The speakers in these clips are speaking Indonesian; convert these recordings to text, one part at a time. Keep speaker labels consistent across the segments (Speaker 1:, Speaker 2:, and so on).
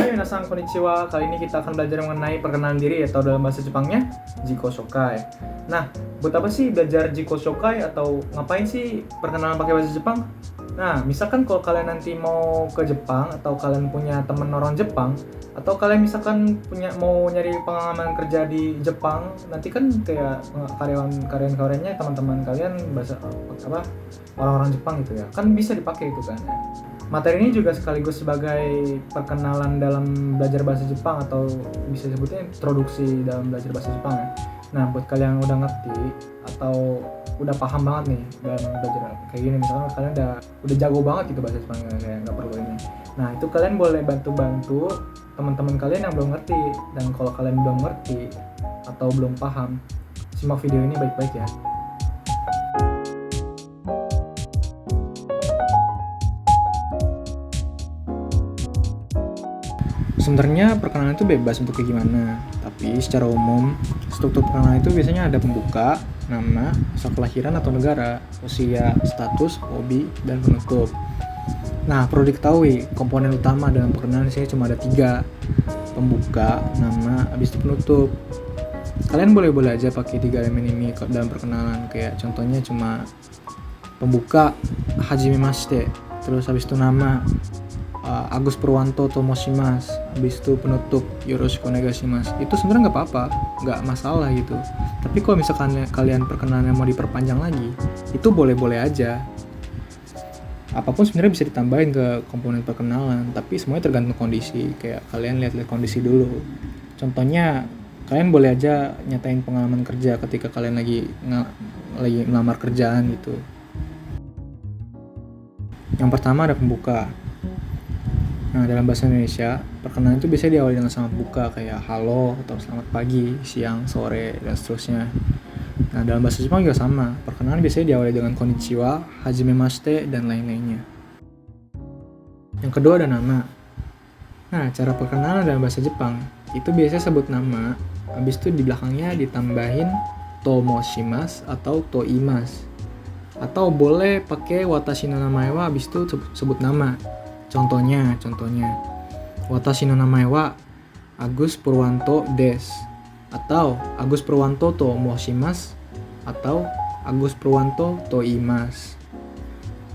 Speaker 1: Hai minasan konnichiwa, kali ini kita akan belajar mengenai perkenalan diri atau dalam bahasa Jepangnya Jiko Shokai. Nah, buat apa sih belajar Jiko Shokai atau ngapain sih perkenalan pakai bahasa Jepang? Nah, misalkan kalau kalian nanti mau ke Jepang atau kalian punya teman orang Jepang atau kalian misalkan mau nyari pengalaman kerja di Jepang, nanti kan kayak karyawannya teman-teman kalian bahasa apa orang-orang Jepang gitu ya. Kan bisa dipakai itu kan ya. Materi ini juga sekaligus sebagai perkenalan dalam belajar bahasa Jepang atau bisa disebutnya introduksi dalam belajar bahasa Jepang ya. Nah, buat kalian yang udah ngerti atau udah paham banget nih dalam belajar kayak gini, misalkan kalian udah jago banget gitu bahasa Jepang kayak nggak perlu ini. Nah, itu kalian boleh bantu teman-teman kalian yang belum ngerti, dan kalau kalian belum ngerti atau belum paham, simak video ini baik-baik ya. Sebenarnya perkenalan itu bebas untuk kayak gimana, tapi secara umum struktur perkenalan itu biasanya ada pembuka, nama, asal kelahiran atau negara, usia, status, hobi, dan penutup. Nah, perlu diketahui komponen utama dalam perkenalan sini cuma ada 3, pembuka, nama, habis itu penutup. Kalian boleh aja pakai 3 elemen ini dalam perkenalan, kayak contohnya cuma pembuka hajimemashite, terus habis itu nama Agus Purwanto Tomoshimasu, habis itu penutup Yoroshiku onegaishimasu. Itu sebenarnya nggak apa-apa, nggak masalah gitu. Tapi kalau misalkan kalian perkenalannya mau diperpanjang lagi, itu boleh-boleh aja. Apapun sebenarnya bisa ditambahin ke komponen perkenalan, tapi semuanya tergantung kondisi. Kayak kalian lihat kondisi dulu. Contohnya, kalian boleh aja nyatain pengalaman kerja ketika kalian lagi melamar kerjaan gitu. Yang pertama ada pembuka. Nah, dalam bahasa Indonesia, perkenalan itu biasanya diawali dengan selamat buka, kayak halo atau selamat pagi, siang, sore, dan seterusnya. Nah, dalam bahasa Jepang juga sama. Perkenalan biasanya diawali dengan konnichiwa, hajimemashite, dan lain-lainnya. Yang kedua ada nama. Nah, cara perkenalan dalam bahasa Jepang, itu biasanya sebut nama, habis itu di belakangnya ditambahin tomoshimasu atau toimasu. Atau boleh pakai watashi no namae wa, habis itu sebut nama. Contohnya, watashi no namae wa Agus Purwanto des, atau Agus Purwanto to moshimasu, atau Agus Purwanto to imasu.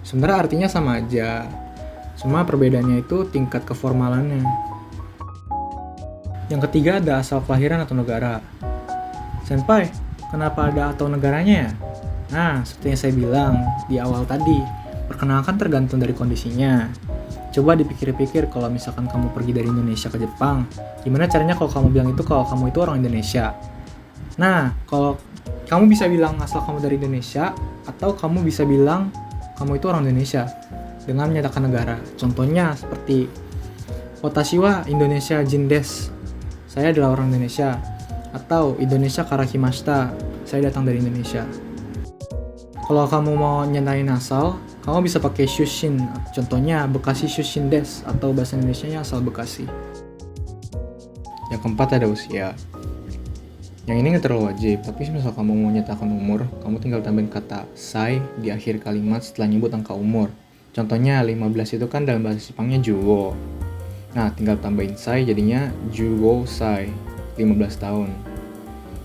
Speaker 1: Sebenarnya artinya sama aja, cuma perbedaannya itu tingkat keformalannya. Yang ketiga ada asal kelahiran atau negara. Senpai, kenapa ada atau negaranya ya? Nah, seperti yang saya bilang di awal tadi, perkenalkan tergantung dari kondisinya. Coba dipikir-pikir, kalau misalkan kamu pergi dari Indonesia ke Jepang, gimana caranya kalau kamu bilang itu kalau kamu itu orang Indonesia? Nah, kalau kamu bisa bilang asal kamu dari Indonesia, atau kamu bisa bilang kamu itu orang Indonesia dengan menyatakan negara. Contohnya seperti watashi wa Indonesia jin desu, saya adalah orang Indonesia. Atau Indonesia karakimashita, saya datang dari Indonesia. Kalau kamu mau nyatain asal, kamu bisa pakai shushin, contohnya Bekasi shushin desu, atau bahasa Indonesianya asal Bekasi. Yang keempat ada usia. Yang ini nggak terlalu wajib, tapi misal kamu mau nyatakan umur, kamu tinggal tambahin kata sai di akhir kalimat setelah nyebut angka umur. Contohnya 15 itu kan dalam bahasa Jepangnya juwo. Nah, tinggal tambahin sai jadinya juwo sai, 15 tahun.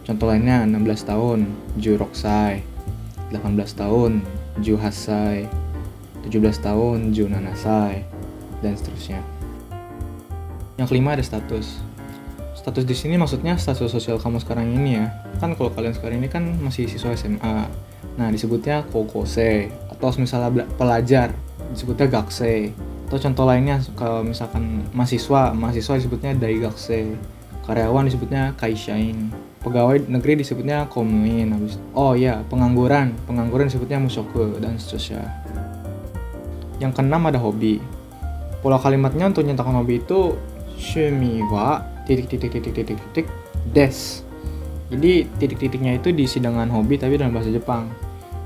Speaker 1: Contoh lainnya 16 tahun, jurokusai, 18 tahun, juhasai, 17 tahun, junanasai, dan seterusnya. Yang kelima ada status. Status di sini maksudnya status sosial kamu sekarang ini ya. Kan kalau kalian sekarang ini kan masih siswa SMA. Nah, disebutnya kokosei, atau misalnya pelajar disebutnya gakusei. Atau contoh lainnya kalau misalkan mahasiswa disebutnya daigakusei. Karyawan disebutnya kaishain. Pegawai negeri disebutnya komuin. Pengangguran disebutnya mushoku, dan seterusnya. Yang keenam ada hobi. Pola kalimatnya untuk nyatakan hobi itu shumi wa ... des. Jadi titik-titiknya itu diisi dengan hobi tapi dalam bahasa Jepang.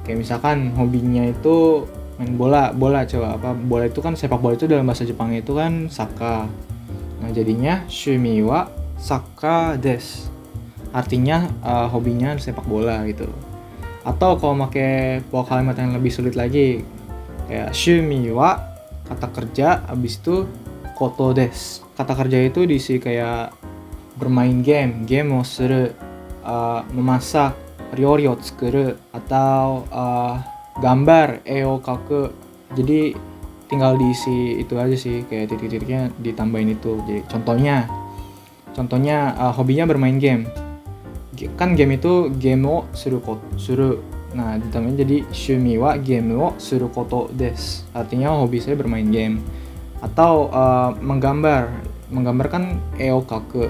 Speaker 1: Kayak misalkan hobinya itu main bola itu kan sepak bola itu dalam bahasa Jepang itu kan saka. Nah, jadinya shumi wa saka des. Artinya hobinya sepak bola gitu. Atau kalau pakai pola kalimat yang lebih sulit lagi, kayak shumi wa kata kerja, habis itu koto des. kata kerja itu diisi kayak bermain gameをする, memasak, 料理を作る, atau gambar, 絵を描く. Jadi tinggal diisi itu aja sih, kayak titik-titiknya ditambahin itu. Jadi contohnya hobinya bermain game. Kan game itu game wo suru. Nah, ditambahin jadi shumi wa game wo suru koto desu. Artinya hobi saya bermain game. Atau menggambar kan e o kaku.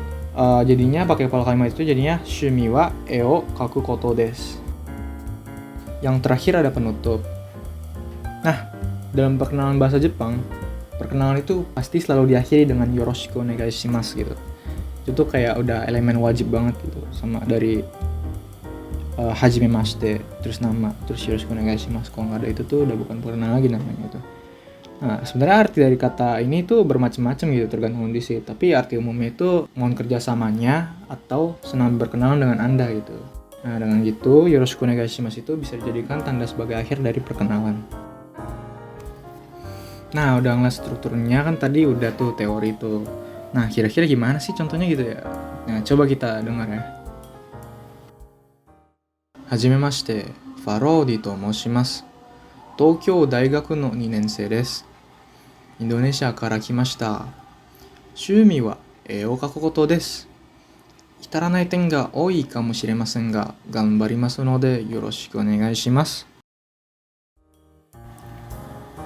Speaker 1: Jadinya pakai pola kalimat itu jadinya shumi wa e o kaku koto desu. Yang terakhir ada penutup. Nah, dalam perkenalan bahasa Jepang, perkenalan itu pasti selalu diakhiri dengan yoroshiku onegai shimasu gitu. Itu kayak udah elemen wajib banget gitu, sama dari hajimemashite, terus nama, terus yoroshiku onegai shimasu. Kalau nggak ada itu tuh udah bukan perkenalan lagi namanya itu. Nah, sebenarnya arti dari kata ini tuh bermacam-macam gitu, tergantung kondisi. Tapi arti umumnya itu mohon kerjasamanya atau senang berkenalan dengan Anda gitu. Nah, dengan gitu, yoroshiku onegai shimasu itu bisa dijadikan tanda sebagai akhir dari perkenalan. Nah, udah ngeliat strukturnya kan tadi udah tuh teori tuh. Nah, kira-kira gimana sih contohnya gitu ya? Nah, coba kita dengar ya. Hajimemashite, Farodi to moshimasu. Tokyo Daigaku no 2年生です。インドネシアから来ました。趣味は絵を描くことです。至らない点が多いかもしれませんが、頑張りますのでよろしくお願いします。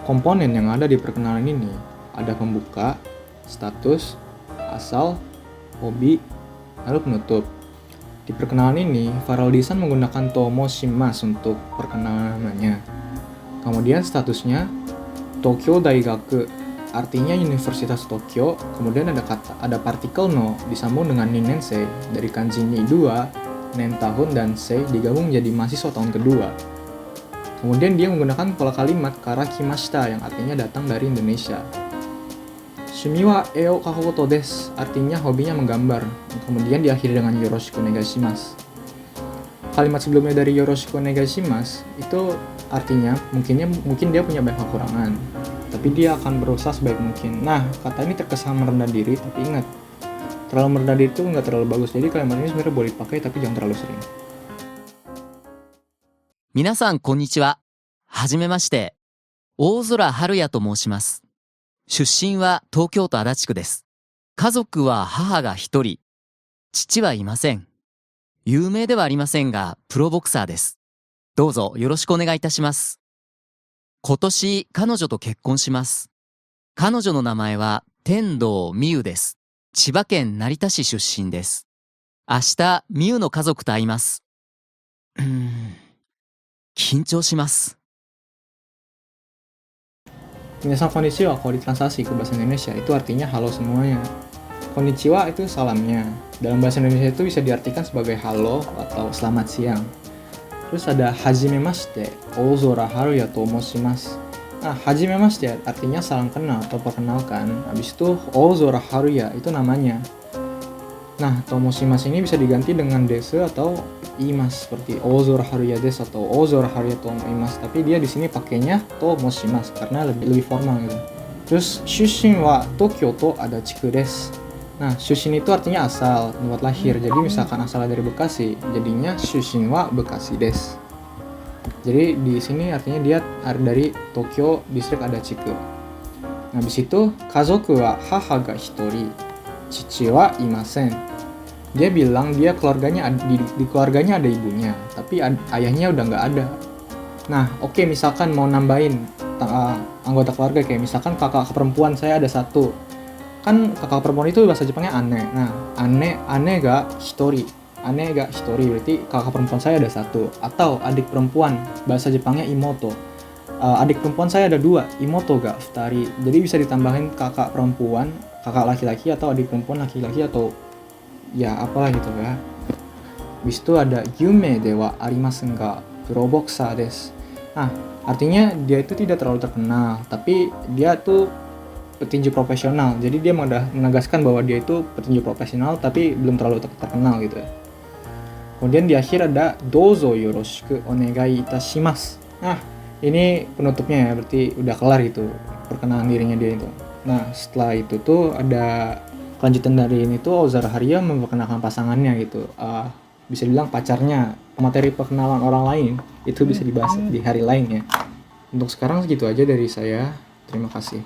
Speaker 1: Komponen yang ada di perkenalan ini ada pembuka, status, asal, hobi, lalu penutup. Di perkenalan ini, Faraldisan menggunakan tomo shimasu untuk perkenalan namanya. Kemudian statusnya Tokyo Daigaku, artinya Universitas Tokyo. Kemudian ada partikel no disambung dengan ninensei dari kanji ni 2, nen tahun, dan sei digabung menjadi mahasiswa tahun kedua. Kemudian dia menggunakan pola kalimat kara kimashita yang artinya datang dari Indonesia. Shumi wa e o kakukoto desu, artinya hobinya menggambar. Kemudian diakhiri dengan yoroshiku onegai shimasu. Kalimat sebelumnya dari yoroshiku onegai shimasu itu artinya mungkin dia punya banyak kekurangan, tapi dia akan berusaha sebaik mungkin. Nah, kata ini terkesan merendah diri, tapi ingat, terlalu merendah diri itu nggak terlalu bagus. Jadi kalimat ini sebenarnya boleh dipakai, tapi jangan terlalu sering.
Speaker 2: 皆さんこんにちは。はじめまして。大空春也と申します。出身は東京都足立区です。家族は母が一人。父はいません。有名ではありませんが、プロボクサーです。どうぞよろしくお願いいたします。今年彼女と結婚します。彼女の名前は天童美優です。千葉県成田市出身です。明日美優の家族と会います。緊張します。
Speaker 1: Minasan konnichiwa kalau ditranslasi ke bahasa Indonesia itu artinya halo semuanya. Konnichiwa itu salamnya. Dalam bahasa Indonesia itu bisa diartikan sebagai halo atau selamat siang. Terus ada hajimemashite, Ozora Haruya to moshimasu. Nah, hajimemashite artinya salam kenal atau perkenalkan. Habis itu Ozora Haruya itu namanya. Nah, tomoshimasu ini bisa diganti dengan desu atau imas, seperti Ozora Haruya desu atau Ozora Haruya to imas. Tapi dia di sini pakainya tomoshimasu karena lebih formal gitu. Terus shushin wa Tokyo to Adachiku desu. Nah, shushin itu artinya asal, tempat lahir. Jadi misalkan asalnya dari Bekasi, jadinya shushin wa Bekasi desu. Jadi di sini artinya dia dari Tokyo distrik Adachiku. Nah, habis itu kazoku wa haha ga hitori, chichi wa imasen. Dia bilang dia keluarganya di keluarganya ada ibunya, tapi ayahnya udah nggak ada. Nah, oke, misalkan mau nambahin anggota keluarga, kayak misalkan kakak perempuan saya ada satu. Kan kakak perempuan itu bahasa Jepangnya ane. Nah, ane ga hitori. Ane ga hitori berarti kakak perempuan saya ada satu. Atau adik perempuan, bahasa Jepangnya imoto. Adik perempuan saya ada dua, imoto ga futari. Jadi bisa ditambahin kakak perempuan, kakak laki-laki, atau adik perempuan laki-laki, atau ya apalah gitu ya. Habis itu ada yume dewa arimasen ga puroboksa desu. Nah, artinya dia itu tidak terlalu terkenal, tapi dia tuh petinju profesional. Jadi dia menegaskan bahwa dia itu petinju profesional tapi belum terlalu terkenal gitu ya. Kemudian di akhir ada dozo yoroshiku onegai itashimasu. Nah, ini penutupnya ya, berarti udah kelar gitu perkenalan dirinya dia itu. Nah, setelah itu tuh ada Lanjutan dari ini tuh Ozora Haria memperkenalkan pasangannya gitu. Bisa bilang pacarnya. Materi perkenalan orang lain itu bisa dibahas di hari lain ya. Untuk sekarang segitu aja dari saya. Terima kasih.